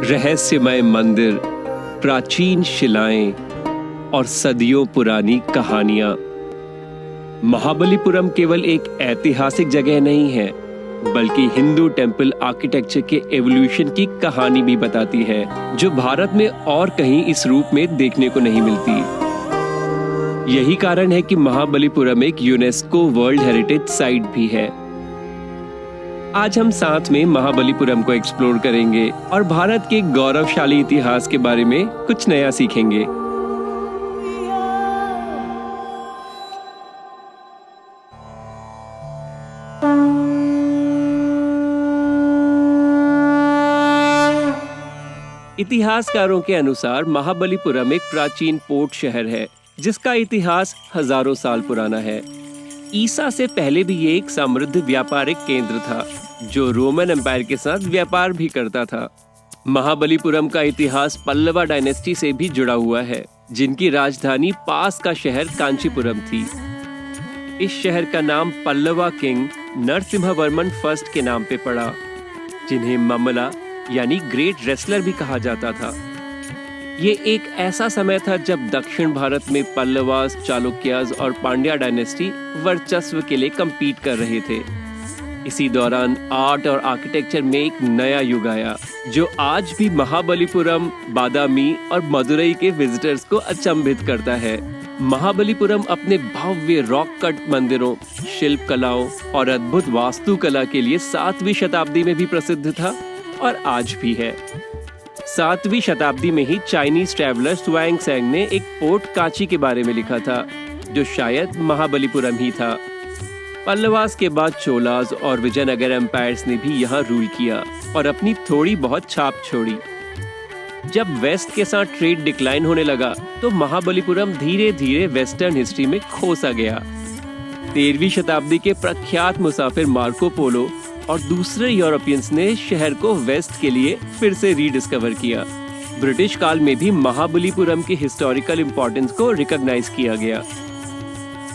रहस्यमय मंदिर, प्राचीन शिलाएं और सदियों पुरानी कहानियां। महाबलीपुरम केवल एक ऐतिहासिक जगह नहीं है, बल्कि हिंदू टेंपल आर्किटेक्चर के एवोल्यूशन की कहानी भी बताती है, जो भारत में और कहीं इस रूप में देखने को नहीं मिलती। यही कारण है कि महाबलीपुरम एक यूनेस्को वर्ल्ड हेरिटेज साइट भी है। आज हम साथ में महाबलीपुरम को एक्सप्लोर करेंगे और भारत के गौरवशाली इतिहास के बारे में कुछ नया सीखेंगे। इतिहासकारों के अनुसार महाबलीपुरम एक प्राचीन पोर्ट शहर है, जिसका इतिहास हजारों साल पुराना है। ईसा से पहले भी ये एक समृद्ध व्यापारिक केंद्र था, जो रोमन एम्पायर के साथ व्यापार भी करता था। महाबलीपुरम का इतिहास पल्लवा डायनेस्टी से भी जुड़ा हुआ है, जिनकी राजधानी पास का शहर कांचीपुरम थी। इस शहर का नाम पल्लवा किंग नरसिम्हवर्मन फर्स्ट के नाम पे पड़ा, जिन्हें मम्मला यानी ग्रेट रेसलर भी कहा जाता था। ये एक ऐसा समय था जब दक्षिण भारत में पल्लवास, चालुक्यास और पांड्या डायनेस्टी वर्चस्व के लिए कम्पीट कर रहे थे। इसी दौरान आर्ट और आर्किटेक्चर में एक नया युग आया, जो आज भी महाबलीपुरम, बादामी और मदुरई के विजिटर्स को अचंभित करता है। महाबलीपुरम अपने भव्य रॉक कट मंदिरों, शिल्प कलाओं और अद्भुत वास्तुकला के लिए 7वीं शताब्दी में भी प्रसिद्ध था और आज भी है। 7वीं शताब्दी में ही चाइनीज ट्रैवलर सुआंगसेंग ने एक पोर्ट कांची के बारे में लिखा था, जो शायद महाबलीपुरम ही था। पल्लवास के बाद चोलास और विजयनगर एम्पायर्स ने भी यहाँ रूल किया और अपनी थोड़ी बहुत छाप छोड़ी। जब वेस्ट के साथ ट्रेड डिक्लाइन होने लगा, तो महाबलीपुरम धीरे धीरे वेस्टर्न हिस्ट्री में खोसा गया। 13वीं शताब्दी के प्रख्यात मुसाफिर मार्को पोलो और दूसरे यूरोपियंस ने शहर को वेस्ट के लिए फिर से रीडिस्कवर किया। ब्रिटिश काल में भी महाबलीपुरम की हिस्टोरिकल इंपॉर्टेंस को रिकॉग्नाइज किया गया।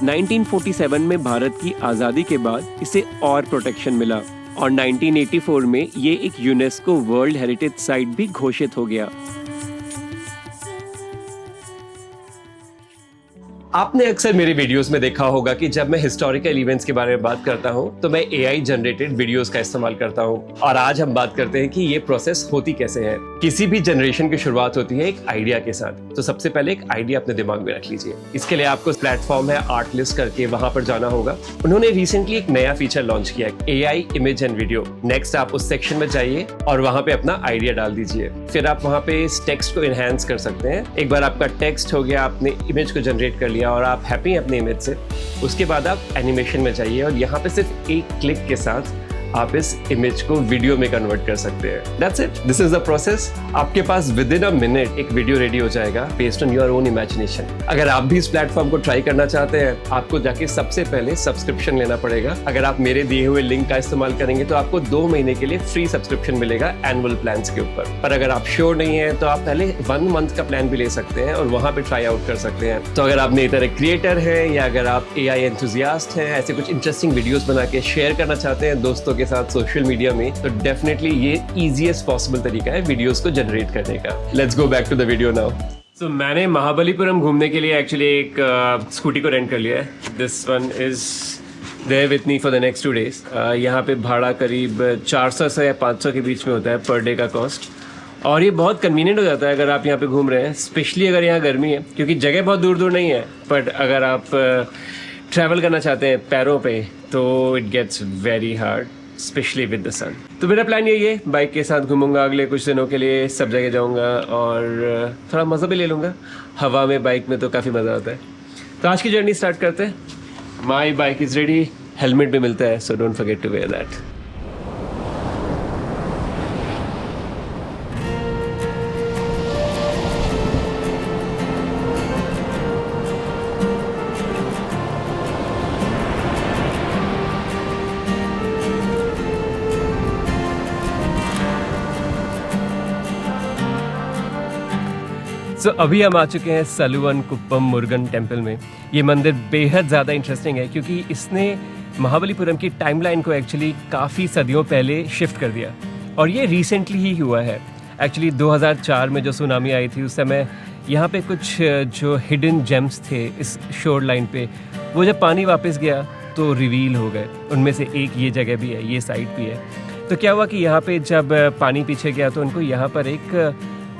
1947 में भारत की आजादी के बाद इसे और प्रोटेक्शन मिला और 1984 में ये एक यूनेस्को वर्ल्ड हेरिटेज साइट भी घोषित हो गया। आपने अक्सर मेरे वीडियोस में देखा होगा कि जब मैं हिस्टोरिकल इवेंट्स के बारे में बात करता हूं, तो मैं एआई जनरेटेड वीडियोस का इस्तेमाल करता हूं। और आज हम बात करते हैं कि ये प्रोसेस होती कैसे है। किसी भी जनरेशन की शुरुआत होती है एक आइडिया के साथ। तो सबसे पहले एक आइडिया अपने दिमाग में रख लीजिए। इसके लिए आपको प्लेटफॉर्म है आर्टलिस्ट करके, वहां पर जाना होगा। उन्होंने रिसेंटली एक नया फीचर लॉन्च किया, AI image and video. Next आप उस सेक्शन में जाइए और वहां पे अपना आइडिया डाल दीजिए। फिर आप वहां पे इस टेक्स्ट को इनहेंस कर सकते हैं। एक बार आपका टेक्स्ट हो गया, आपने इमेज को जनरेट कर लिया और आप हैप्पी हैं अपने इमेज से, उसके बाद आप एनिमेशन में जाइए और यहाँ पे सिर्फ एक क्लिक के साथ आप इस इमेज को वीडियो में कन्वर्ट कर सकते हैं। That's it. This is the process. आपके पास within a minute एक वीडियो रेडी हो जाएगा based on your own imagination. अगर आप भी इस प्लेटफॉर्म को ट्राई करना चाहते हैं, आपको जाके सबसे पहले सब्सक्रिप्शन लेना पड़ेगा। अगर आप मेरे दिए हुए लिंक का इस्तेमाल करेंगे तो आपको 2 महीने के लिए फ्री सब्सक्रिप्शन मिलेगा एनुअल प्लान्स के ऊपर। पर अगर आप श्योर नहीं है तो आप पहले 1 मंथ का प्लान भी ले सकते हैं और वहां पे ट्राई आउट कर सकते हैं। तो अगर आप नई तरह क्रिएटर हैं या अगर आप एआई एंथुसियास्ट हैं, ऐसे कुछ इंटरेस्टिंग वीडियोस बना के शेयर करना चाहते हैं दोस्तों के साथ सोशल मीडिया में, तो डेफिनेटली ये इजीएस्ट पॉसिबल तरीका है वीडियोस को जनरेट करने का। Let's go back to the video now. तो मैंने महाबलीपुरम घूमने के लिए एक्चुअली एक स्कूटी को रेंट कर लिया है। This one is there with me for the next 2 days. यहाँ पे भाड़ा करीब 400 से 500 के बीच में होता है पर डे का कॉस्ट, और ये बहुत कन्वीनियंट हो जाता है अगर आप यहाँ पे घूम रहे हैं, स्पेशली अगर यहाँ गर्मी है, क्योंकि जगह बहुत दूर दूर नहीं है। बट अगर आप ट्रैवल करना चाहते हैं पैरों पे, तो it gets very hard, specially with the sun. तो मेरा प्लान यही है, बाइक के साथ घूमूंगा अगले कुछ दिनों के लिए, सब जगह जाऊंगा और थोड़ा मज़ा भी ले लूँगा। हवा में बाइक में तो काफ़ी मज़ा आता है। तो आज की जर्नी स्टार्ट करते हैं। My bike is ready, helmet भी मिलता है, so don't forget to wear that. So, अभी हम आ चुके हैं सलुवन कुप्पम मुरुगन टेम्पल में। ये मंदिर बेहद ज़्यादा इंटरेस्टिंग है क्योंकि इसने महाबलीपुरम की टाइमलाइन को एक्चुअली काफ़ी सदियों पहले शिफ्ट कर दिया और ये रिसेंटली ही हुआ है। एक्चुअली 2004 में जो सुनामी आई थी उस समय यहाँ पे कुछ जो हिडन जेम्स थे इस शोर लाइन पे, वो जब पानी वापस गया तो रिवील हो गए। उनमें से एक ये जगह भी है, ये साइट भी है। तो क्या हुआ कि यहाँ पे जब पानी पीछे गया तो उनको यहाँ पर एक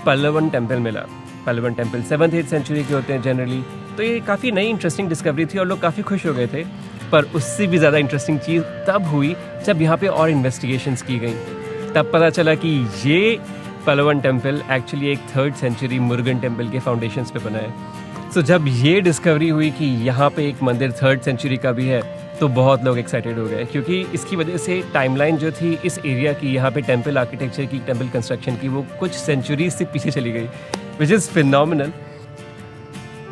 पल्लवन टेम्पल मिला। पल्लवन टेम्पल 7th-8th सेंचुरी के होते हैं जनरली। तो ये काफ़ी नई इंटरेस्टिंग डिस्कवरी थी और लोग काफ़ी खुश हो गए थे। पर उससे भी ज़्यादा इंटरेस्टिंग चीज़ तब हुई जब यहाँ पे और इन्वेस्टिगेशंस की गई। तब पता चला कि ये पल्लवन टेम्पल एक्चुअली एक 3rd सेंचुरी मुरुगन टेम्पल के फाउंडेशंस पे बना है। सो जब ये डिस्कवरी हुई कि यहाँ पे एक मंदिर 3rd सेंचुरी का भी है तो बहुत लोग एक्साइटेड हो गए, क्योंकि इसकी वजह से टाइमलाइन जो थी इस एरिया की, यहाँ पे टेम्पल आर्किटेक्चर की, टेम्पल कंस्ट्रक्शन की, वो कुछ सेंचुरीज से पीछे चली गई, विच इज़ फिनोमिनल।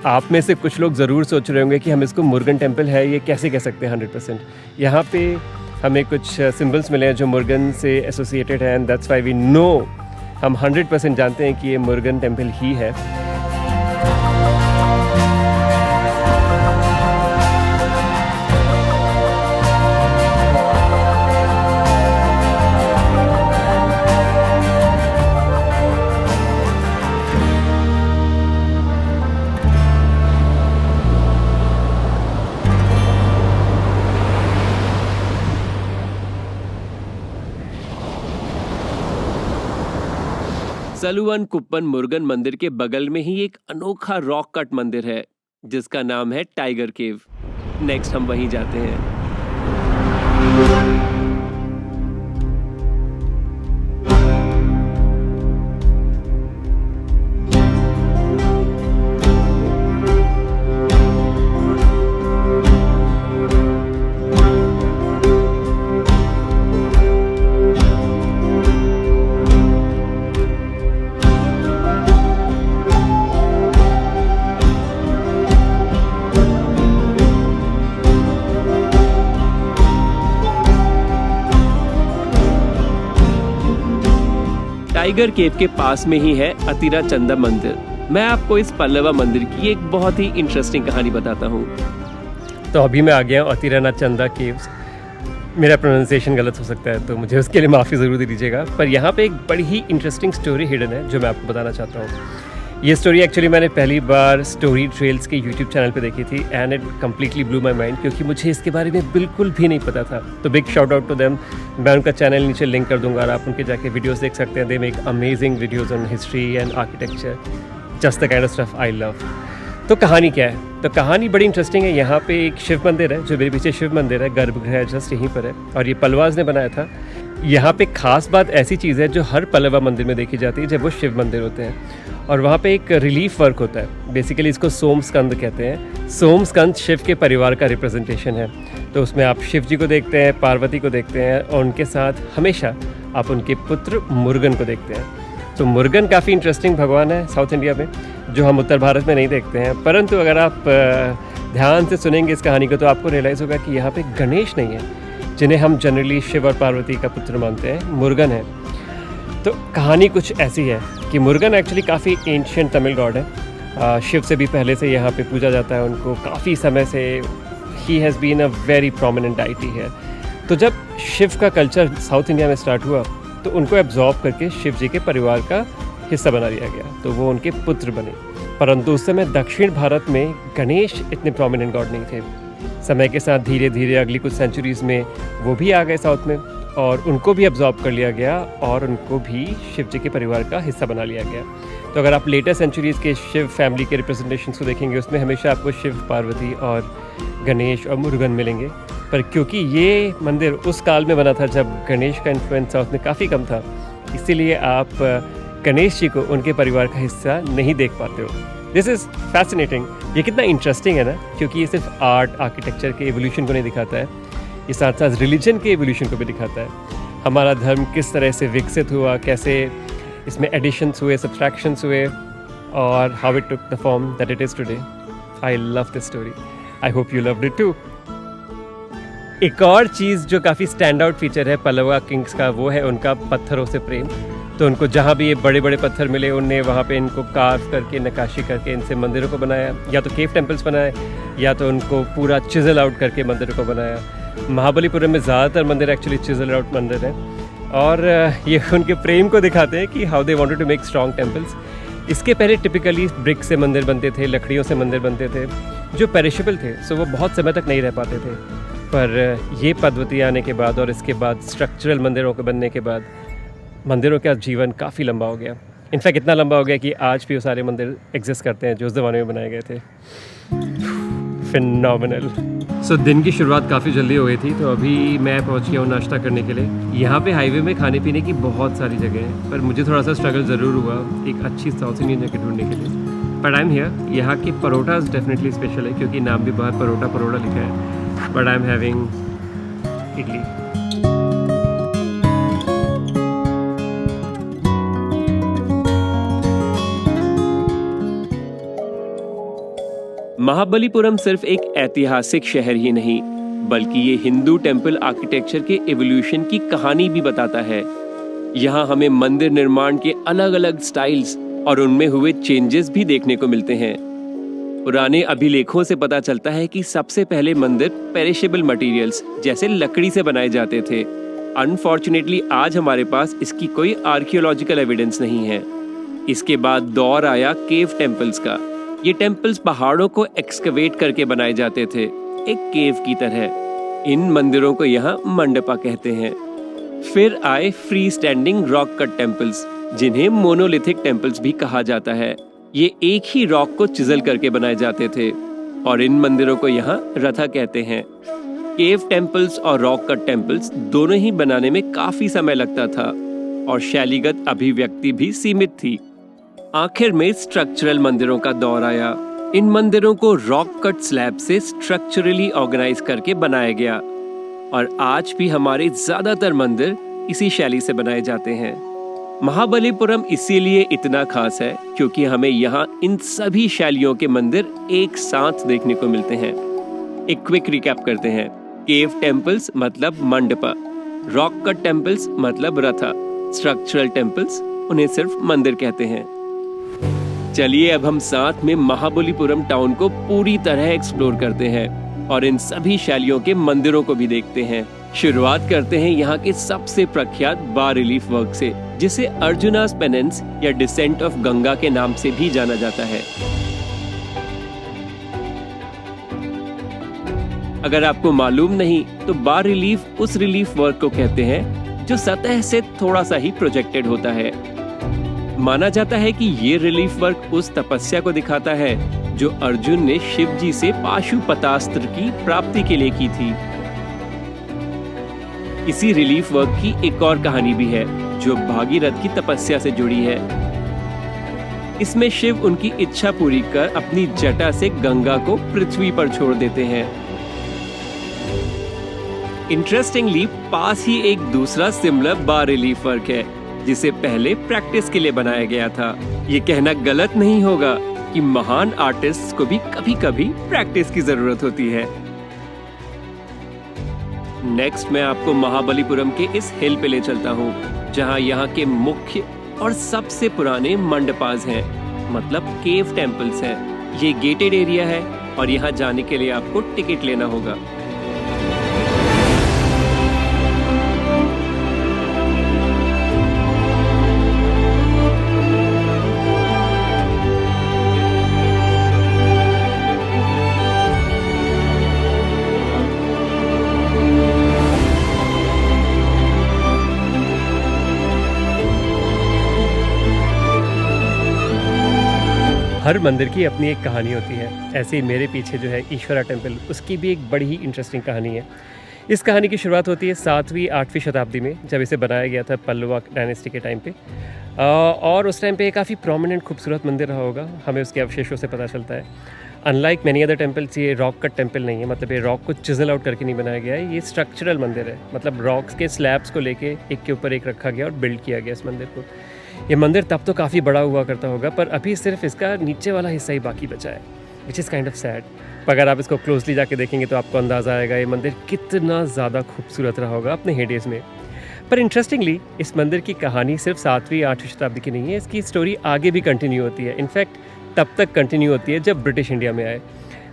आप में से कुछ लोग ज़रूर सोच रहे होंगे कि हम इसको मुरुगन टेम्पल है ये कैसे कह सकते हैं 100%। यहाँ पे हमें कुछ सिंबल्स मिले हैं जो मुरुगन से एसोसिएटेड हैं, and that's why we know, हम 100% जानते हैं कि ये मुरुगन टेम्पल ही है। सलुवन कुप्पन मुरुगन मंदिर के बगल में ही एक अनोखा रॉक कट मंदिर है जिसका नाम है टाइगर केव। नेक्स्ट हम वहीं जाते हैं। टाइगर केव के पास में ही है अतिरा चंदा मंदिर। मैं आपको इस पल्लवा मंदिर की एक बहुत ही इंटरेस्टिंग कहानी बताता हूँ। तो अभी मैं आ गया हूँ अतिरा चंदा केव्स। मेरा प्रोनाउंसिएशन गलत हो सकता है तो मुझे उसके लिए माफ़ी ज़रूर दे दीजिएगा, पर यहाँ पे एक बड़ी ही इंटरेस्टिंग स्टोरी हिडन है जो मैं आपको बताना चाहता हूँ। ये स्टोरी एक्चुअली मैंने पहली बार स्टोरी ट्रेल्स के यूट्यूब चैनल पे देखी थी, and it completely blew my mind, क्योंकि मुझे इसके बारे में बिल्कुल भी नहीं पता था। तो big shout out to them. मैं उनका चैनल नीचे लिंक कर दूंगा और आप उनके जाके वीडियोस देख सकते हैं। They make amazing videos on history and architecture, just the kind of stuff I love. तो कहानी क्या है? तो कहानी बड़ी इंटरेस्टिंग है। यहाँ पे एक शिव मंदिर है, जो मेरे पीछे शिव मंदिर है, गर्भगृह जस्ट यहीं पर है, और ये पलवाज ने बनाया था। यहाँ पे खास बात ऐसी चीज़ है जो हर पल्लवा मंदिर में देखी जाती है जब वो शिव मंदिर होते हैं, और वहाँ पे एक रिलीफ वर्क होता है। बेसिकली इसको सोम स्कंद कहते हैं। सोम स्कंद शिव के परिवार का रिप्रेजेंटेशन है। तो उसमें आप शिव जी को देखते हैं, पार्वती को देखते हैं, और उनके साथ हमेशा आप उनके पुत्र मुरुगन को देखते हैं। तो मुरुगन काफ़ी इंटरेस्टिंग भगवान है साउथ इंडिया में, जो हम उत्तर भारत में नहीं देखते हैं। परंतु अगर आप ध्यान से सुनेंगे इस कहानी को तो आपको रियलाइज़ होगा कि यहाँ पे गणेश नहीं है, जिन्हें हम जनरली शिव और पार्वती का पुत्र मानते हैं, मुरुगन है। तो कहानी कुछ ऐसी है कि मुरुगन एक्चुअली काफ़ी एंशिएंट तमिल गॉड है। शिव से भी पहले से यहाँ पे पूजा जाता है उनको, काफ़ी समय से ही has been a very prominent deity है। तो जब शिव का कल्चर साउथ इंडिया में स्टार्ट हुआ तो उनको एब्जॉर्ब करके शिव जी के परिवार का हिस्सा बना लिया गया, तो वो उनके पुत्र बने। परंतु उस समय दक्षिण भारत में गणेश इतने प्रोमिनेंट गॉड नहीं थे। समय के साथ धीरे धीरे अगली कुछ सेंचुरीज़ में वो भी आ गए साउथ में, और उनको भी एब्जॉर्ब कर लिया गया और उनको भी शिव जी के परिवार का हिस्सा बना लिया गया। तो अगर आप लेटर सेंचुरीज़ के शिव फैमिली के रिप्रेजेंटेशंस को देखेंगे, उसमें हमेशा आपको शिव, पार्वती और गणेश और मुरुगन मिलेंगे। पर क्योंकि ये मंदिर उस काल में बना था जब गणेश का इन्फ्लुएंस साउथ में काफ़ी कम था, इसीलिए आप गणेश जी को उनके परिवार का हिस्सा नहीं देख पाते हो। This is fascinating. ये कितना इंटरेस्टिंग है ना, क्योंकि ये सिर्फ आर्ट, आर्किटेक्चर के एवोल्यूशन को नहीं दिखाता है, ये साथ साथ रिलीजन के एवोल्यूशन को भी दिखाता है। हमारा धर्म किस तरह से विकसित हुआ, कैसे इसमें एडिशंस हुए, सब्ट्रैक्शंस हुए, और how it took the form that it is today. I love this story. I hope you loved it too. एक और चीज़ जो काफ़ी स्टैंड आउट फीचर है पल्लवा किंग्स का, वो है उनका पत्थरों से प्रेम। तो उनको जहाँ भी ये बड़े बड़े पत्थर मिले, उनने वहाँ पे इनको कार्व करके, नक्काशी करके इनसे मंदिरों को बनाया, या तो केव टेम्पल्स बनाए, या तो उनको पूरा चिजल आउट करके मंदिरों को बनाया। महाबलीपुरम में ज़्यादातर मंदिर एक्चुअली चिजल आउट मंदिर हैं, और ये उनके प्रेम को दिखाते हैं कि how they wanted to make strong temples. इसके पहले टिपिकली ब्रिक से मंदिर बनते थे, लकड़ियों से मंदिर बनते थे जो पेरिशेबल थे, सो वो बहुत समय तक नहीं रह पाते थे। पर ये पद्धति आने के बाद और इसके बाद स्ट्रक्चरल मंदिरों के बनने के बाद मंदिरों का जीवन काफ़ी लंबा हो गया। इनफैक्ट इतना लंबा हो गया कि आज भी वो सारे मंदिर एग्जिस्ट करते हैं जो उस ज़माने में बनाए गए थे। फिनोमिनल। सो दिन की शुरुआत काफ़ी जल्दी हो गई थी, तो अभी मैं पहुंच गया हूँ नाश्ता करने के लिए। यहाँ पे हाईवे में खाने पीने की बहुत सारी जगह है, पर मुझे थोड़ा सा स्ट्रगल ज़रूर हुआ एक अच्छी साउथ इंडियन जगह ढूंढने के लिए। But I am here. यहाँ के परोठास डेफिनेटली स्पेशल है क्योंकि नाम भी बाहर परोठा लिखा है। But I am having idli. Mahabalipuram सिर्फ एक ऐतिहासिक शहर ही नहीं, बल्कि ये हिंदू टेम्पल आर्किटेक्चर के एवोल्यूशन की कहानी भी बताता है। यहाँ हमें मंदिर निर्माण के अलग अलग स्टाइल्स और उनमें हुए चेंजेस भी देखने को मिलते हैं। पुराने अभिलेखों से पता चलता है कि सबसे पहले मंदिर पेरिशेबल मटेरियल्स जैसे लकड़ी से बनाए जाते थे। अनफॉर्चुनेटली आज हमारे पास इसकी कोई आर्कियोलॉजिकल एविडेंस नहीं है। इसके बाद दौर आया केव टेम्पल्स का। ये टेम्पल्स पहाड़ों को एक्सकवेट करके बनाए जाते थे, एक केव की तरह। इन मंदिरों को यहाँ मंडपा कहते हैं। फिर आए free standing rock cut temples, जिन्हें मोनोलिथिक टेम्पल्स भी कहा जाता है। ये एक ही रॉक को चिजल करके बनाए जाते थे और इन मंदिरों को यहाँ रथा कहते हैं। केव टेम्पल्स और रॉक कट टेम्पल्स दोनों ही बनाने में काफी समय लगता था और शैलीगत अभिव्यक्ति भी सीमित थी। आखिर में स्ट्रक्चरल मंदिरों का दौर आया। इन मंदिरों को रॉक कट स्लैब से स्ट्रक्चरली ऑर्गेनाइज करके बनाया गया और आज भी हमारे ज्यादातर मंदिर इसी शैली से बनाए जाते हैं। महाबलीपुरम इसीलिए इतना खास है क्योंकि हमें यहाँ इन सभी शैलियों के मंदिर एक साथ देखने को मिलते हैं। एक क्विक रिकैप करते हैं। केव टेम्पल्स मतलब मंडपा, रॉक कट टेम्पल्स मतलब रथा, स्ट्रक्चरल टेम्पल्स उन्हें सिर्फ मंदिर कहते हैं। चलिए अब हम साथ में महाबलीपुरम टाउन को पूरी तरह एक्सप्लोर करते हैं और इन सभी शैलियों के मंदिरों को भी देखते हैं। शुरुआत करते हैं यहाँ के सबसे प्रख्यात बार रिलीफ वर्क से, जिसे अर्जुनास पेनेंस या डिसेंट ऑफ गंगा के नाम से भी जाना जाता है। अगर आपको मालूम नहीं तो बार रिलीफ उस रिलीफ वर्क को कहते हैं जो सतह से थोड़ा सा ही प्रोजेक्टेड होता है। माना जाता है कि ये रिलीफ वर्क उस तपस्या को दिखाता है जो अर्जुन ने शिव जी से पाशुपतास्त्र की प्राप्ति के लिए की थी। इसी रिलीफ वर्क की एक और कहानी भी है जो भागीरथ की तपस्या से जुड़ी है। इसमें शिव उनकी इच्छा पूरी कर अपनी जटा से गंगा को पृथ्वी पर छोड़ देते हैं। इंटरेस्टिंगली पास ही एक दूसरा सिमिलर बार रिलीफ वर्क है जिसे पहले प्रैक्टिस के लिए बनाया गया था। ये कहना गलत नहीं होगा कि महान आर्टिस्ट्स को भी कभी-कभी प्रैक्टिस की जरूरत होती है। नेक्स्ट मैं आपको महाबलीपुरम के इस हिल पे ले चलता हूँ जहाँ यहाँ के मुख्य और सबसे पुराने मंडपास हैं, मतलब केव टेम्पल्स हैं। ये गेटेड एरिया है और यहाँ जाने के लिए आपको टिकट लेना होगा। हर मंदिर की अपनी एक कहानी होती है। ऐसे ही मेरे पीछे जो है ईश्वरा टेम्पल, उसकी भी एक बड़ी ही इंटरेस्टिंग कहानी है। इस कहानी की शुरुआत होती है 7वीं 8वीं शताब्दी में, जब इसे बनाया गया था पल्लवा डायनेस्टी के टाइम पे। और उस टाइम पे काफ़ी प्रोमिनेंट खूबसूरत मंदिर रहा होगा, हमें उसके अवशेषों से पता चलता है। अनलाइक मैनी अदर टेम्पल्स ये रॉक कट टेम्पल नहीं है, मतलब ये रॉक को चिजल आउट करके नहीं बनाया गया है। ये स्ट्रक्चरल मंदिर है, मतलब रॉक्स के स्लैब्स को लेके एक के ऊपर एक रखा गया और बिल्ड किया गया इस मंदिर को। ये मंदिर तब तो काफ़ी बड़ा हुआ करता होगा, पर अभी सिर्फ इसका नीचे वाला हिस्सा ही बाकी बचा है, which is kind of sad. पर अगर आप इसको क्लोजली जाके देखेंगे तो आपको अंदाज़ा आएगा ये मंदिर कितना ज़्यादा खूबसूरत रहा होगा अपने हेडेज में। पर इंटरेस्टिंगली इस मंदिर की कहानी सिर्फ 7वीं 8वीं शताब्दी की नहीं है, इसकी स्टोरी आगे भी कंटिन्यू होती है। इनफैक्ट तब तक कंटिन्यू होती है जब ब्रिटिश इंडिया में आए।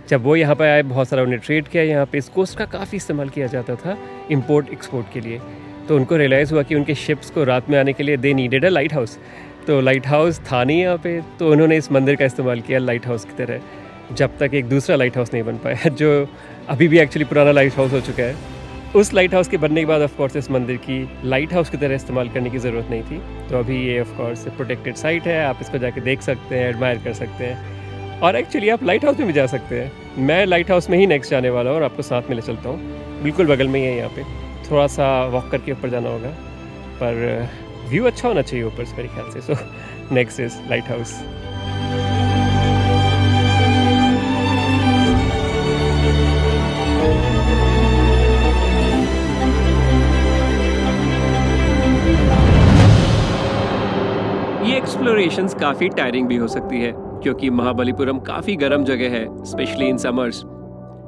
जब वो यहाँ पर आए, बहुत सारा उन्हें ट्रेड किया, यहाँ पे इस कोस्ट का काफ़ी इस्तेमाल किया जाता था इंपोर्ट एक्सपोर्ट के लिए। तो उनको रियलाइज़ हुआ कि उनके शिप्स को रात में आने के लिए they needed a light house. तो लाइट हाउस था नहीं यहाँ पे, तो उन्होंने इस मंदिर का इस्तेमाल किया लाइट हाउस की तरह, जब तक एक दूसरा लाइट हाउस नहीं बन पाया जो अभी भी एक्चुअली पुराना लाइट हाउस हो चुका है। उस लाइट हाउस के बनने के बाद ऑफ कोर्स इस मंदिर की लाइट हाउस की तरह इस्तेमाल करने की ज़रूरत नहीं थी। तो अभी ये ऑफ कोर्स प्रोटेक्टेड साइट है, आप इसको जाके देख सकते हैं, एडमायर कर सकते हैं, और एक्चुअली आप लाइट हाउस में भी जा सकते हैं। मैं लाइट हाउस में ही नेक्स्ट जाने वाला हूँ और आपको साथ में ले चलता हूँ। बिल्कुल बगल में ही है, यहाँ पे थोड़ा सा वॉक करके ऊपर जाना होगा, पर व्यू अच्छा होना चाहिए ऊपर से मेरे ख्याल से। So next is light house. ये एक्सप्लोरेशंस काफ़ी टायरिंग भी हो सकती है, क्योंकि महाबलीपुरम काफ़ी गर्म जगह है, स्पेशली इन समर्स।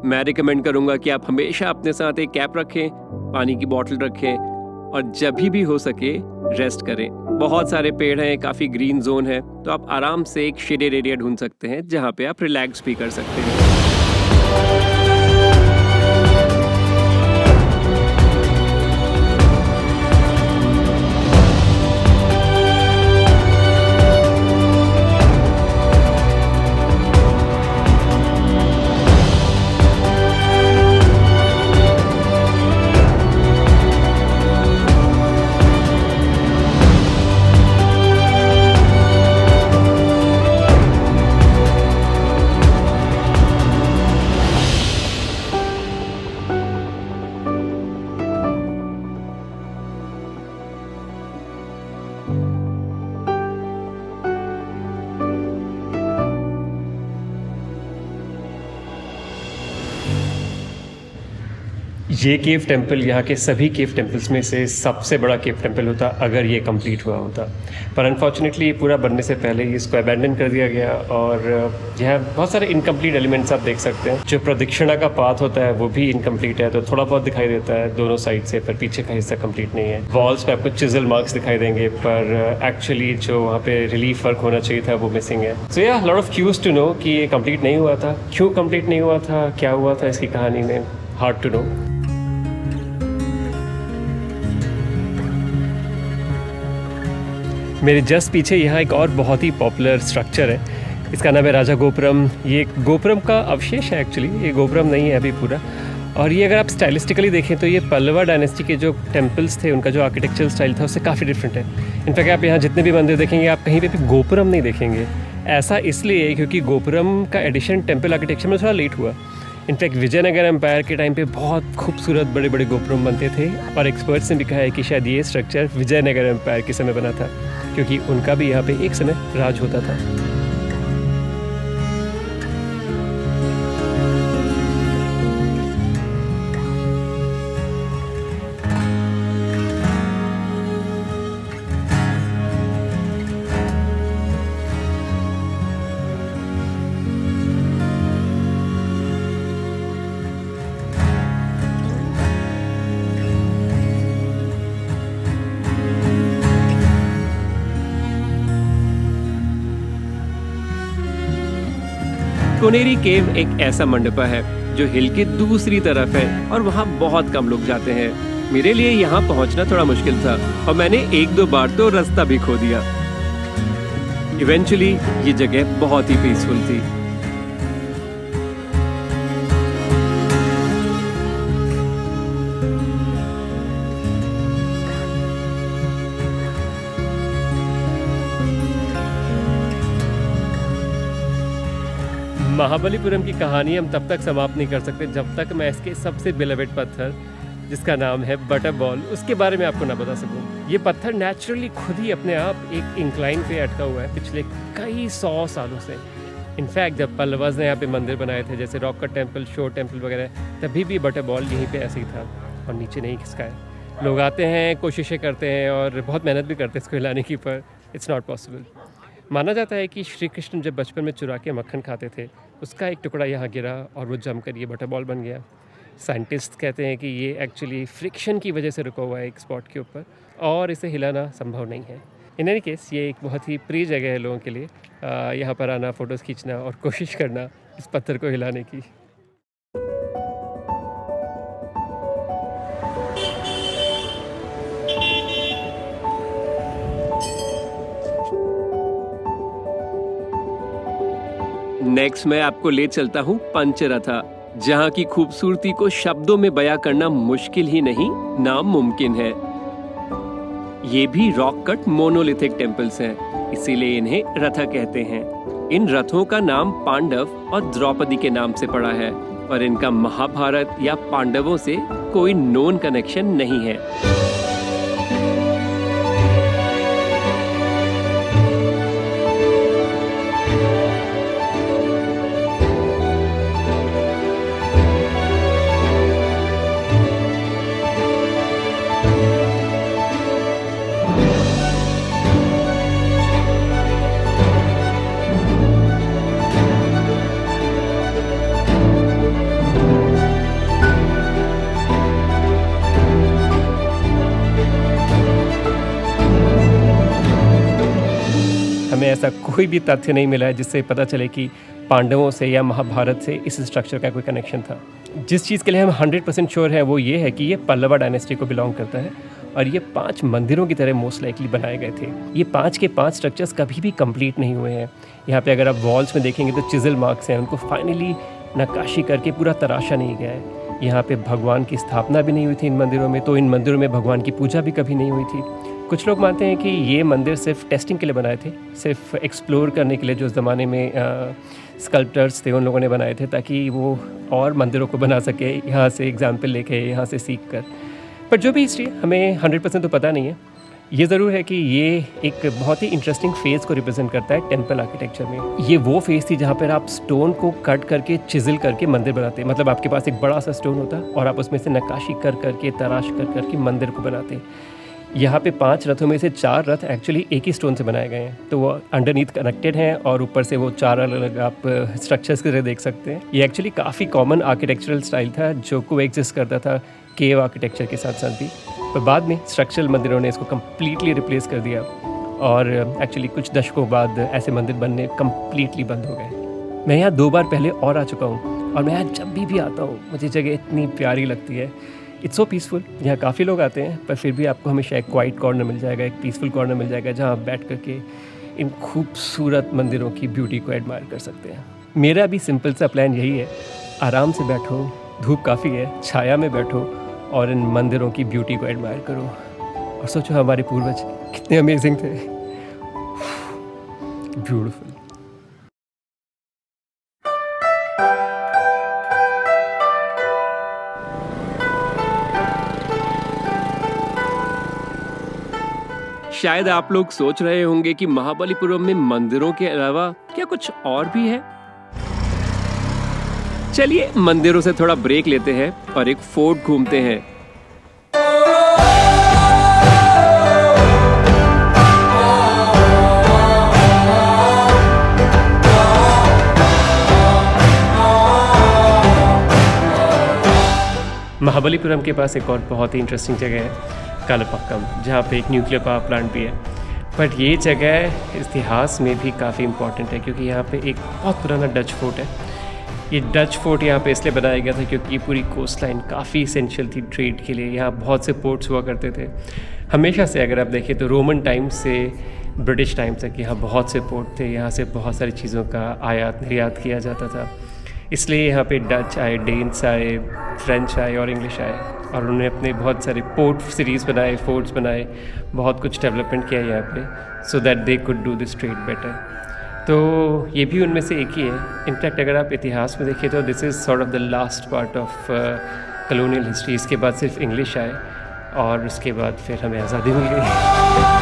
मैं रिकमेंड करूँगा कि आप हमेशा अपने साथ एक कैप रखें, पानी की बॉटल रखें, और जब भी हो सके रेस्ट करें। बहुत सारे पेड़ हैं, काफ़ी ग्रीन जोन है, तो आप आराम से एक शेडेड एरिया ढूंढ सकते हैं जहाँ पे आप रिलैक्स भी कर सकते हैं। ये केव टेम्पल यहाँ के सभी केव टेम्पल्स में से सबसे बड़ा केव टेम्पल होता अगर ये कंप्लीट हुआ होता, पर अनफॉर्चुनेटली ये पूरा बनने से पहले ही इसको अबैंडन कर दिया गया। और यहाँ बहुत सारे इनकम्प्लीट एलिमेंट्स आप देख सकते हैं। जो प्रदक्षिणा का पाथ होता है वो भी इनकम्प्लीट है, तो थोड़ा बहुत दिखाई देता है दोनों साइड से, पर पीछे का हिस्सा कंप्लीट नहीं है। वॉल्स पे आपको चिजल मार्क्स दिखाई देंगे, पर एक्चुअली जो वहाँ पे रिलीफ वर्क होना चाहिए था वो मिसिंग है। सो या lot of cues to know कि ये कंप्लीट नहीं हुआ था, क्यों कंप्लीट नहीं हुआ था, क्या हुआ था इसकी कहानी में, हार्ड टू नो। मेरे जस्ट पीछे यहाँ एक और बहुत ही पॉपुलर स्ट्रक्चर है, इसका नाम है राजा गोपुरम। ये गोपुरम का अवशेष है एक्चुअली, ये गोपुरम नहीं है अभी पूरा। और ये अगर आप स्टाइलिस्टिकली देखें तो ये पल्लवा डायनेस्टी के जो टेम्पल्स थे उनका जो आर्किटेक्चरल स्टाइल था उससे काफ़ी डिफरेंट है। इनफैक्ट आप यहाँ जितने भी मंदिर देखेंगे आप कहीं पे भी गोपुरम नहीं देखेंगे। ऐसा इसलिए क्योंकि गोपुरम का एडिशन टेम्पल आर्किटेक्चर में थोड़ा लेट हुआ। इनफैक्ट विजयनगर एम्पायर के टाइम पे बहुत खूबसूरत बड़े बड़े गोपुरम बनते थे, और एक्सपर्ट्स ने भी कहा है कि शायद ये स्ट्रक्चर विजयनगर एम्पायर के समय बना था, क्योंकि उनका भी यहाँ पे एक समय राज होता था। कोनेरी केव एक ऐसा मंडपा है जो हिल के दूसरी तरफ है, और वहाँ बहुत कम लोग जाते हैं। मेरे लिए यहाँ पहुँचना थोड़ा मुश्किल था, और मैंने एक दो बार तो रास्ता भी खो दिया। इवेंचुअली ये जगह बहुत ही पीसफुल थी। महाबलीपुरम की कहानी हम तब तक समाप्त नहीं कर सकते जब तक मैं इसके सबसे बिलवेड पत्थर, जिसका नाम है बटर बॉल, उसके बारे में आपको ना बता सकूं। ये पत्थर नेचुरली खुद ही अपने आप एक इंक्लाइन पे अटका हुआ है पिछले कई 100 सालों से। इनफैक्ट जब पल्लवास ने यहाँ पे मंदिर बनाए थे, जैसे रॉक कट टेम्पल, शोर टेम्पल वगैरह, तभी भी बटर बॉल यहीं पे ऐसे ही था और नीचे नहीं खिसका है। लोग आते हैं, कोशिशें करते हैं और बहुत मेहनत भी करते हैं इसको हिलाने की, पर इट्स नॉट पॉसिबल। माना जाता है कि श्री कृष्ण जब बचपन में चुरा के मक्खन खाते थे, उसका एक टुकड़ा यहाँ गिरा और वो जमकर ये बटर बॉल बन गया। साइंटिस्ट कहते हैं कि ये एक्चुअली फ्रिक्शन की वजह से रुका हुआ है एक स्पॉट के ऊपर, और इसे हिलाना संभव नहीं है। इन एनी केस ये एक बहुत ही प्रिय जगह है लोगों के लिए, यहाँ पर आना, फ़ोटोज़ खींचना और कोशिश करना इस पत्थर को हिलाने की। नेक्स्ट मैं आपको ले चलता हूँ पंचरथा, जहाँ की खूबसूरती को शब्दों में बयां करना मुश्किल ही नहीं नामुमकिन है। ये भी रॉक कट मोनोलिथिक टेम्पल्स हैं, इसीलिए इन्हें रथा कहते हैं। इन रथों का नाम पांडव और द्रौपदी के नाम से पड़ा है, और इनका महाभारत या पांडवों से कोई नोन कनेक्शन नहीं है। हमें ऐसा कोई भी तथ्य नहीं मिला है जिससे पता चले कि पांडवों से या महाभारत से इस स्ट्रक्चर का कोई कनेक्शन था। जिस चीज़ के लिए हम 100% श्योर हैं वो ये है कि ये पल्लवा डायनेस्टी को बिलोंग करता है, और ये 5 मंदिरों की तरह मोस्ट लाइकली बनाए गए थे। ये 5 के 5 स्ट्रक्चर्स कभी भी कंप्लीट नहीं हुए हैं। यहाँ पे अगर आप वॉल्स में देखेंगे तो चिजल मार्क्स हैं, उनको फाइनली नक्काशी करके पूरा तराशा नहीं गया है। यहाँ पे भगवान की स्थापना भी नहीं हुई थी इन मंदिरों में, तो इन मंदिरों में भगवान की पूजा भी कभी नहीं हुई थी। कुछ लोग मानते हैं कि ये मंदिर सिर्फ टेस्टिंग के लिए बनाए थे, सिर्फ एक्सप्लोर करने के लिए जो उस ज़माने में स्कल्प्टर्स थे उन लोगों ने बनाए थे, ताकि वो और मंदिरों को बना सके, यहाँ से एग्जाम्पल लेके, यहाँ से सीख कर। पर जो भी हिस्ट्री हमें 100% तो पता नहीं है। ये ज़रूर है कि ये एक बहुत ही इंटरेस्टिंग फेज़ को रिप्रेजेंट करता है टेम्पल आर्किटेक्चर में। ये वो फेज़ थी जहाँ पर आप स्टोन को कट करके चिजल करके मंदिर बनाते, मतलब आपके पास एक बड़ा सा स्टोन होता और आप उसमें से नक्काशी कर करके तराश कर करके मंदिर को बनाते। यहाँ पे 5 रथों में से 4 रथ एक्चुअली एक ही स्टोन से बनाए गए हैं, तो वो अंडरनीथ कनेक्टेड हैं और ऊपर से वो 4 अलग आप स्ट्रक्चर्स की तरह देख सकते हैं। ये एक्चुअली काफ़ी कॉमन आर्किटेक्चरल स्टाइल था जो को एग्जिस्ट करता था केव आर्किटेक्चर के साथ साथ भी, पर बाद में स्ट्रक्चरल मंदिरों ने इसको कम्प्लीटली रिप्लेस कर दिया, और एक्चुअली कुछ दशकों बाद ऐसे मंदिर बनने कम्प्लीटली बंद हो गए। मैं यहाँ 2 बार पहले और आ चुका हूँ, और मैं यहाँ जब भी आता हूँ मुझे जगह इतनी प्यारी लगती है। It's so peaceful. यहाँ काफ़ी लोग आते हैं, पर फिर भी आपको हमेशा एक क्वाइट कॉर्नर मिल जाएगा, एक पीसफुल कॉर्नर मिल जाएगा जहाँ आप बैठ करके इन खूबसूरत मंदिरों की ब्यूटी को एडमायर कर सकते हैं। मेरा भी सिंपल सा प्लान यही है, आराम से बैठो, धूप काफ़ी है, छाया में बैठो और इन मंदिरों की ब्यूटी को एडमायर करो, और सोचो हमारे पूर्वज कितने अमेजिंग थे। ब्यूटीफुल। शायद आप लोग सोच रहे होंगे कि महाबलीपुरम में मंदिरों के अलावा क्या कुछ और भी है। चलिए मंदिरों से थोड़ा ब्रेक लेते हैं और एक फोर्ट घूमते हैं। महाबलीपुरम के पास एक और बहुत ही इंटरेस्टिंग जगह है कालपक्कम, जहाँ पे एक न्यूक्लियर पावर प्लांट भी है। बट ये जगह इतिहास में भी काफ़ी इम्पॉर्टेंट है, क्योंकि यहाँ पे एक बहुत पुराना डच फोर्ट है। ये डच फोर्ट यहाँ पे इसलिए बनाया गया था क्योंकि पूरी कोस्ट लाइन काफ़ी इसेंशियल थी ट्रेड के लिए। यहाँ बहुत से पोर्ट्स हुआ करते थे हमेशा से। अगर आप देखें तो रोमन टाइम से ब्रिटिश टाइम तक यहाँ बहुत से पोर्ट थे, यहाँ से बहुत सारी चीज़ों का आयात निर्यात किया जाता था। इसलिए यहाँ पे डच आए, डेन्स आए, फ्रेंच आए और इंग्लिश आए, और उन्होंने अपने बहुत सारे पोर्ट सीरीज़ बनाए, फोर्ट्स बनाए, बहुत कुछ डेवलपमेंट किया यहाँ पे, so that they could do this trade better. तो ये भी उनमें से एक ही है। इनफैक्ट अगर आप इतिहास में देखें तो this is sort of the last part of colonial history. इसके बाद सिर्फ इंग्लिश आए और उसके बाद फिर हमें आज़ादी मिल गई।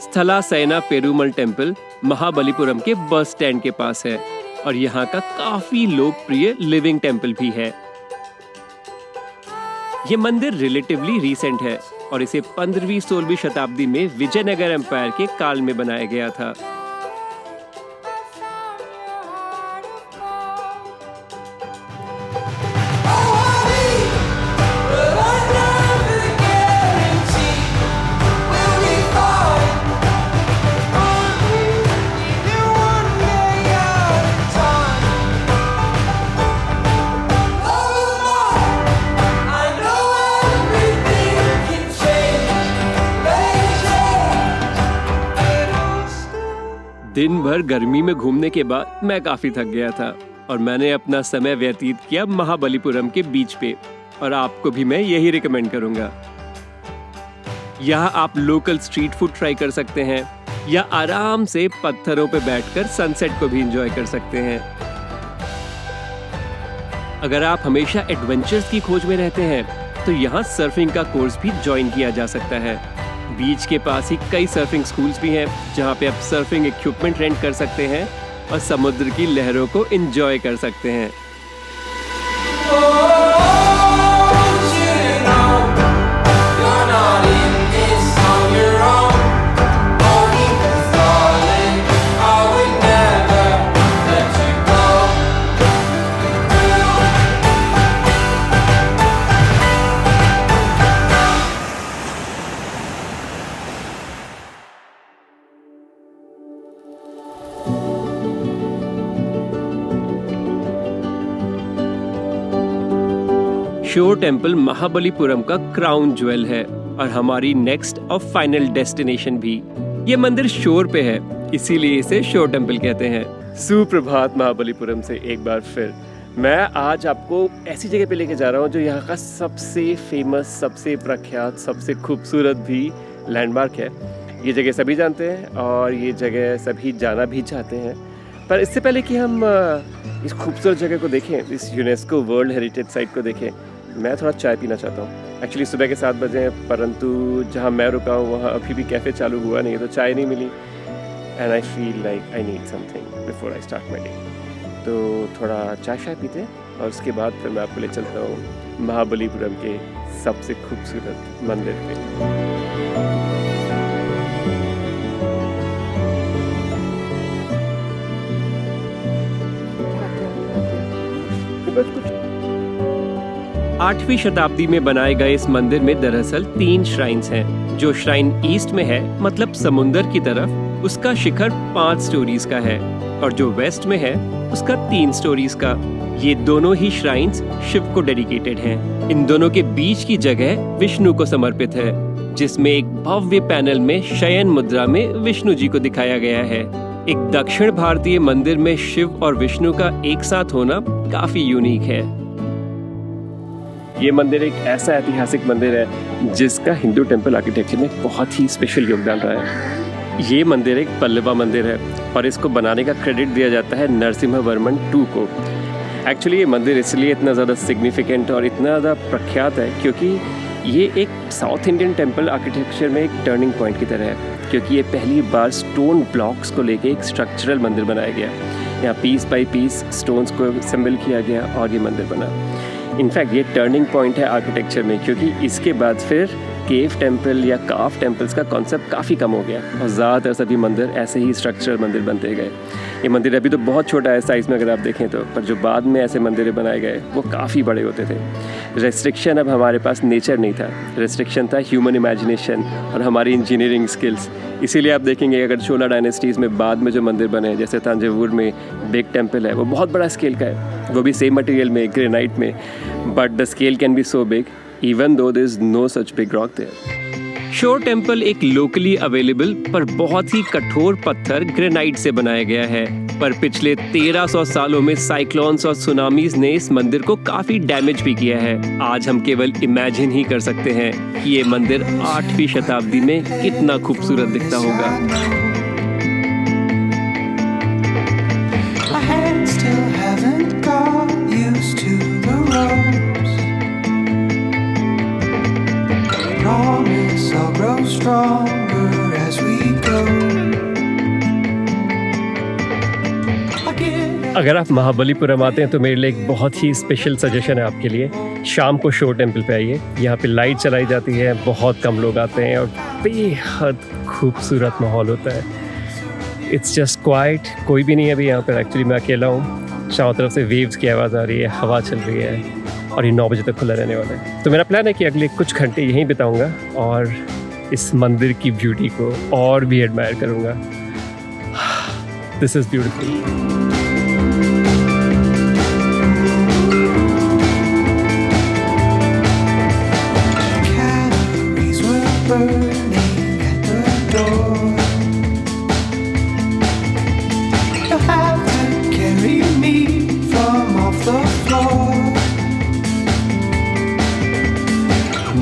स्थला सैना पेरुमल टेम्पल महाबलीपुरम के बस स्टैंड के पास है, और यहाँ का काफी लोकप्रिय लिविंग टेम्पल भी है। ये मंदिर रिलेटिवली रीसेंट है और इसे 15वीं-16वीं शताब्दी में विजयनगर एम्पायर के काल में बनाया गया था। दिन भर गर्मी में घूमने के बाद मैं काफी थक गया था और मैंने अपना समय व्यतीत किया महाबलीपुरम के बीच पे, और आपको भी मैं यही रिकमेंड करूंगा। यहाँ आप लोकल स्ट्रीट फूड ट्राई कर सकते हैं या आराम से पत्थरों पे बैठकर सनसेट को भी एंजॉय कर सकते हैं। अगर आप हमेशा एडवेंचर्स की खोज में रहते हैं तो यहाँ सर्फिंग का कोर्स भी ज्वाइन किया जा सकता है। बीच के पास ही कई सर्फिंग स्कूल्स भी हैं जहाँ पे आप सर्फिंग इक्विपमेंट रेंट कर सकते हैं और समुद्र की लहरों को एंजॉय कर सकते हैं। शोर टेम्पल महाबलीपुरम का क्राउन ज्वेल है और हमारी नेक्स्ट और फाइनल डेस्टिनेशन भी। ये मंदिर शोर पे है, इसीलिए इसे शोर टेम्पल कहते हैं। सुप्रभात महाबलीपुरम से एक बार फिर मैं आज आपको ऐसी जगह पे लेके जा रहा हूँ जो यहाँ का सबसे फेमस, सबसे प्रख्यात, सबसे खूबसूरत भी लैंडमार्क है। ये जगह सभी जानते हैं और ये जगह सभी जाना भी चाहते हैं। पर इससे पहले कि हम इस खूबसूरत जगह को देखें, इस यूनेस्को वर्ल्ड हेरिटेज साइट को देखें, मैं थोड़ा चाय पीना चाहता हूँ। एक्चुअली सुबह के 7 बजे हैं, परंतु जहाँ मैं रुका हूँ वहाँ अभी भी कैफ़े चालू हुआ नहीं है, तो चाय नहीं मिली। And I feel like I need something before I start my day. तो थोड़ा चाय पीते हैं और उसके बाद फिर मैं आपको ले चलता हूँ महाबलीपुरम के सबसे खूबसूरत मंदिर पे। आठवीं शताब्दी में बनाए गए इस मंदिर में दरअसल 3 श्राइन्स हैं। जो श्राइन ईस्ट में है, मतलब समुंदर की तरफ, उसका शिखर 5 स्टोरीज का है, और जो वेस्ट में है उसका 3 स्टोरीज का। ये दोनों ही श्राइन्स शिव को डेडिकेटेड हैं। इन दोनों के बीच की जगह विष्णु को समर्पित है, जिसमें एक भव्य पैनल में शयन मुद्रा में विष्णु जी को दिखाया गया है। एक दक्षिण भारतीय मंदिर में शिव और विष्णु का एक साथ होना काफी यूनिक है। ये मंदिर एक ऐसा ऐतिहासिक मंदिर है जिसका हिंदू टेम्पल आर्किटेक्चर में बहुत ही स्पेशल योगदान रहा है। ये मंदिर एक पल्लवा मंदिर है और इसको बनाने का क्रेडिट दिया जाता है नरसिम्हवर्मन II को। एक्चुअली ये मंदिर इसलिए इतना ज़्यादा सिग्निफिकेंट और इतना ज़्यादा प्रख्यात है क्योंकि ये एक साउथ इंडियन टेम्पल आर्किटेक्चर में एक टर्निंग पॉइंट की तरह है, क्योंकि ये पहली बार स्टोन ब्लॉक्स को लेके एक स्ट्रक्चरल मंदिर बनाया गया। यहाँ पीस बाई पीस स्टोन्स को असेंबल किया गया और ये मंदिर बना। इनफैक्ट ये टर्निंग पॉइंट है आर्किटेक्चर में, क्योंकि इसके बाद फिर केव टेम्पल या काफ टेम्पल्स का कॉन्सेप्ट काफ़ी कम हो गया और ज़्यादातर सभी मंदिर ऐसे ही स्ट्रक्चरल मंदिर बनते गए। ये मंदिर अभी तो बहुत छोटा है साइज़ में अगर आप देखें तो, पर जो बाद में ऐसे मंदिर बनाए गए वो काफ़ी बड़े होते थे। रेस्ट्रिक्शन अब हमारे पास नेचर नहीं था, रेस्ट्रिक्शन था ह्यूमन इमेजिनेशन और हमारी इंजीनियरिंग स्किल्स। इसीलिए आप देखेंगे अगर चोला डायनेस्टीज़ में बाद में जो मंदिर बने, जैसे तंजावुर में बिग टेम्पल है, वो बहुत बड़ा स्केल का है, वो भी सेम मटेरियल में, ग्रेनाइट में, but the scale can be so big even though there is no such big rock there. शोर टेम्पल एक लोकली अवेलेबल पर बहुत ही कठोर पत्थर ग्रेनाइट से बनाया गया है, पर पिछले 1300 सालों में साइक्लोन्स और सुनामीज ने इस मंदिर को काफी डैमेज भी किया है। आज हम केवल इमेजिन ही कर सकते हैं कि ये मंदिर 8वीं शताब्दी में कितना खूबसूरत दिखता होगा। अगर आप महाबलीपुरम आते हैं तो मेरे लिए एक बहुत ही स्पेशल सजेशन है आपके लिए। शाम को शोर टेम्पल पे आइए, यहाँ पे लाइट चलाई जाती है, बहुत कम लोग आते हैं और बेहद खूबसूरत माहौल होता है। इट्स जस्ट क्वाइट, कोई भी नहीं है अभी यहाँ पर। एक्चुअली मैं अकेला हूँ, चारों तरफ से वेव्स की आवाज़ आ रही है, हवा चल रही है और ये 9 बजे तक खुला रहने वाला है। तो मेरा प्लान है कि अगले कुछ घंटे यहीं बिताऊँगा और इस मंदिर की ब्यूटी को और भी एडमायर करूँगा। This is beautiful.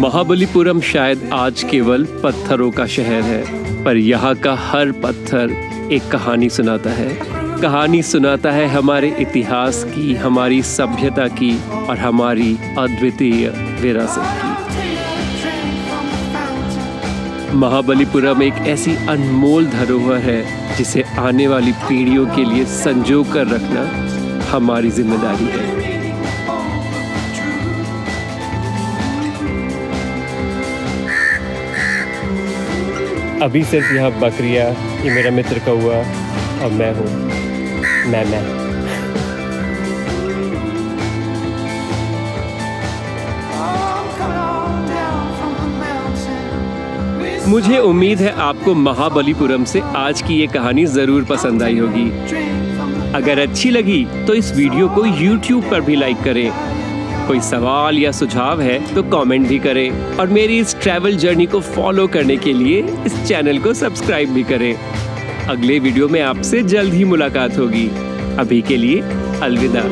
महाबलीपुरम शायद आज केवल पत्थरों का शहर है, पर यहाँ का हर पत्थर एक कहानी सुनाता है। कहानी सुनाता है हमारे इतिहास की, हमारी सभ्यता की और हमारी अद्वितीय विरासत की। महाबलीपुरम एक ऐसी अनमोल धरोहर है जिसे आने वाली पीढ़ियों के लिए संजो कर रखना हमारी जिम्मेदारी है। अभी सिर्फ यहाँ बकरियाँ, ये मेरा मित्र कौआ और मैं हूँ मैं। मुझे उम्मीद है आपको महाबलीपुरम से आज की ये कहानी जरूर पसंद आई होगी। अगर अच्छी लगी तो इस वीडियो को YouTube पर भी लाइक करें। कोई सवाल या सुझाव है तो कमेंट भी करें और मेरी इस ट्रैवल जर्नी को फॉलो करने के लिए इस चैनल को सब्सक्राइब भी करें। अगले वीडियो में आपसे जल्द ही मुलाकात होगी। अभी के लिए अलविदा।